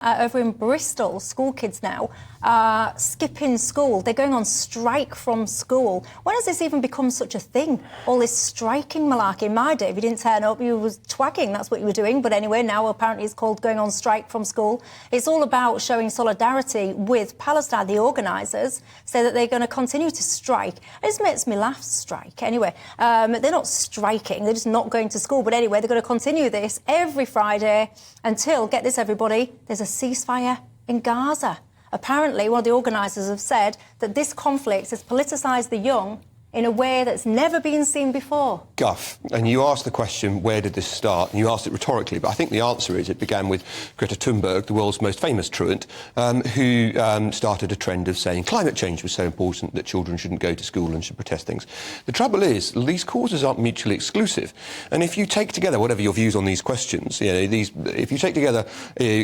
Over in Bristol, school kids now are skipping school. They're going on strike from school. When has this even become such a thing? All this striking malarkey. In my day, if you didn't turn up, you was twagging. That's what you were doing. But anyway, now apparently it's called going on strike from school. It's all about showing solidarity with Palestine. The organisers say that they're going to continue to strike. It just makes me laugh, strike. Anyway, they're not striking. They're just not going to school. But anyway, they're going to continue this every Friday until, get this, everybody, there's a ceasefire in Gaza. Apparently, one of the organisers have said that this conflict has politicised the young in a way that's never been seen before. Guff, and you asked the question, where did this start? And you asked it rhetorically, but I think the answer is it began with Greta Thunberg, the world's most famous truant, who started a trend of saying climate change was so important that children shouldn't go to school and should protest things. The trouble is, these causes aren't mutually exclusive. And if you take together, whatever your views on these questions, if you take together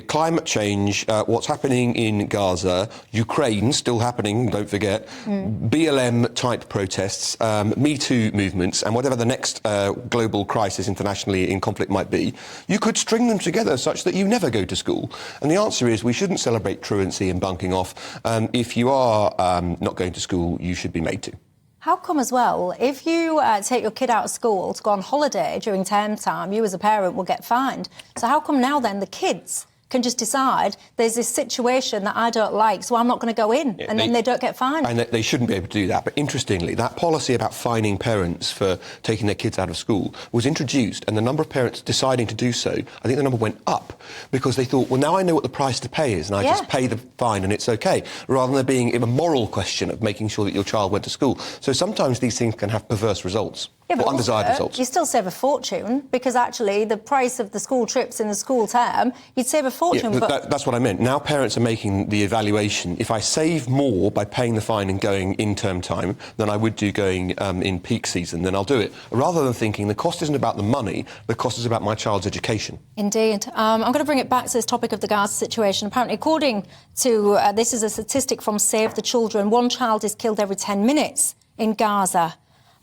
climate change, what's happening in Gaza, Ukraine still happening, don't forget, BLM-type protests, Me Too movements, and whatever the next global crisis internationally in conflict might be, you could string them together such that you never go to school. And the answer is we shouldn't celebrate truancy and bunking off. If you are not going to school, you should be made to. How come as well, if you take your kid out of school to go on holiday during term time, you as a parent will get fined. So how come now then the kids can just decide there's this situation that I don't like, so I'm not going to go in, and then they don't get fined? And they shouldn't be able to do that. But interestingly, that policy about fining parents for taking their kids out of school was introduced, and the number of parents deciding to do so, I think the number went up, because they thought, well, now I know what the price to pay is, and I just pay the fine and it's OK, rather than there being a moral question of making sure that your child went to school. So sometimes these things can have perverse results. Yeah, or undesired results. You still save a fortune, because actually the price of the school trips in the school term, you'd save a fortune. Yeah, but that's what I meant. Now parents are making the evaluation. If I save more by paying the fine and going in term time than I would do going in peak season, then I'll do it. Rather than thinking the cost isn't about the money, the cost is about my child's education. Indeed. I'm going to bring it back to this topic of the Gaza situation. Apparently, according to, this is a statistic from Save the Children, one child is killed every 10 minutes in Gaza.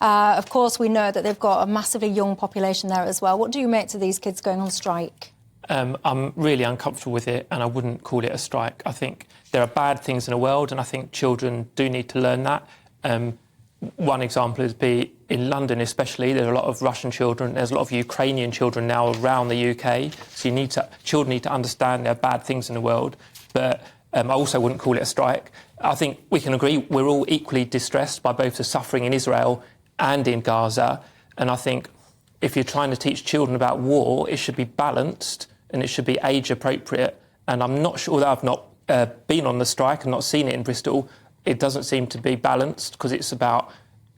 Of course, we know that they've got a massively young population there as well. What do you make to these kids going on strike? I'm really uncomfortable with it, and I wouldn't call it a strike. I think there are bad things in the world, and I think children do need to learn that. One example is in London especially, there are a lot of Russian children, there's a lot of Ukrainian children now around the UK, so children need to understand there are bad things in the world, but I also wouldn't call it a strike. I think we can agree we're all equally distressed by both the suffering in Israel and in Gaza, and I think if you're trying to teach children about war, it should be balanced and it should be age appropriate. And I'm not sure that I've not been on the strike and not seen it in Bristol. It doesn't seem to be balanced because it's about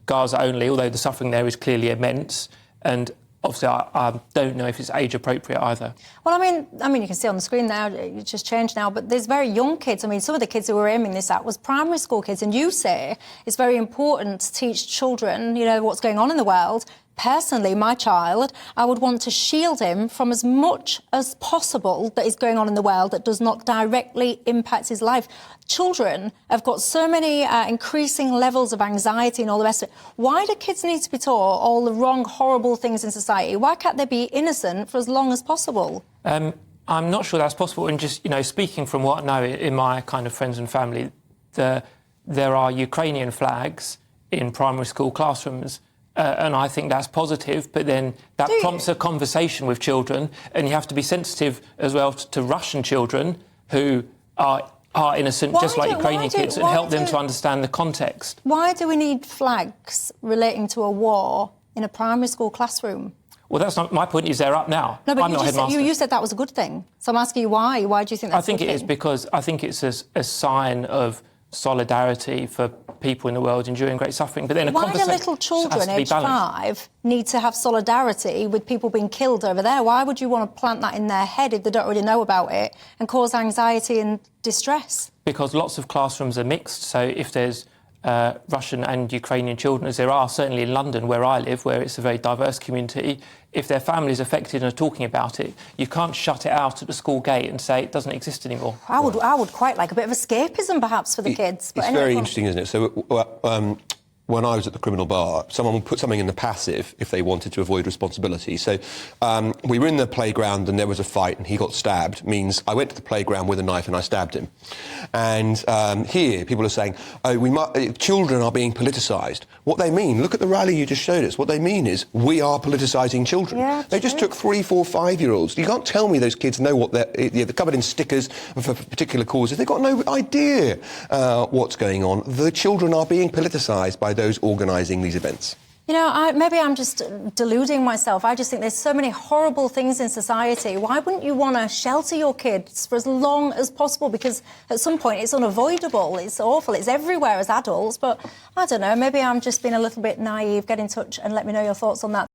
Gaza only, although the suffering there is clearly immense. And obviously, I don't know if it's age appropriate either. Well, I mean, you can see on the screen now, it's just changed now, but there's very young kids. I mean, some of the kids who were aiming this at was primary school kids, and you say it's very important to teach children, what's going on in the world. Personally, my child, I would want to shield him from as much as possible that is going on in the world that does not directly impact his life. Children have got so many increasing levels of anxiety and all the rest of it. Why do kids need to be taught all the wrong, horrible things in society? Why can't they be innocent for as long as possible? I'm not sure that's possible. And just, speaking from what I know in my kind of friends and family, there are Ukrainian flags in primary school classrooms. And I think that's positive, but then that prompts a conversation with children, and you have to be sensitive as well to Russian children who are innocent, just like Ukrainian kids, and help them to understand the context. Why do we need flags relating to a war in a primary school classroom? Well, that's not my point. Is they're up now? No, but I'm not headmaster. You said that was a good thing. So I'm asking you why. Why do you think that's a good thing? I think it is because I think it's a sign of solidarity for people in the world enduring great suffering. But then why do little children aged 5 need to have solidarity with people being killed over there? Why would you want to plant that in their head if they don't already know about it and cause anxiety and distress? Because lots of classrooms are mixed. So if there's Russian and Ukrainian children, as there are certainly in London where I live, where it's a very diverse community, if their family's affected and are talking about it, you can't shut it out at the school gate and say it doesn't exist anymore. I would quite like a bit of escapism perhaps for the kids. But it's very interesting, isn't it? So when I was at the criminal bar, someone would put something in the passive if they wanted to avoid responsibility. So we were in the playground and there was a fight and he got stabbed, means I went to the playground with a knife and I stabbed him. And here people are saying, oh, children are being politicised. What they mean, look at the rally you just showed us, what they mean is we are politicising children. Yeah, they just took 3, 4, 5-year-olds. You can't tell me those kids know what they're covered in stickers for particular causes. They've got no idea what's going on. The children are being politicised by those organising these events. You know, maybe I'm just deluding myself. I just think there's so many horrible things in society. Why wouldn't you want to shelter your kids for as long as possible? Because at some point it's unavoidable. It's awful. It's everywhere as adults. But I don't know, maybe I'm just being a little bit naive. Get in touch and let me know your thoughts on that.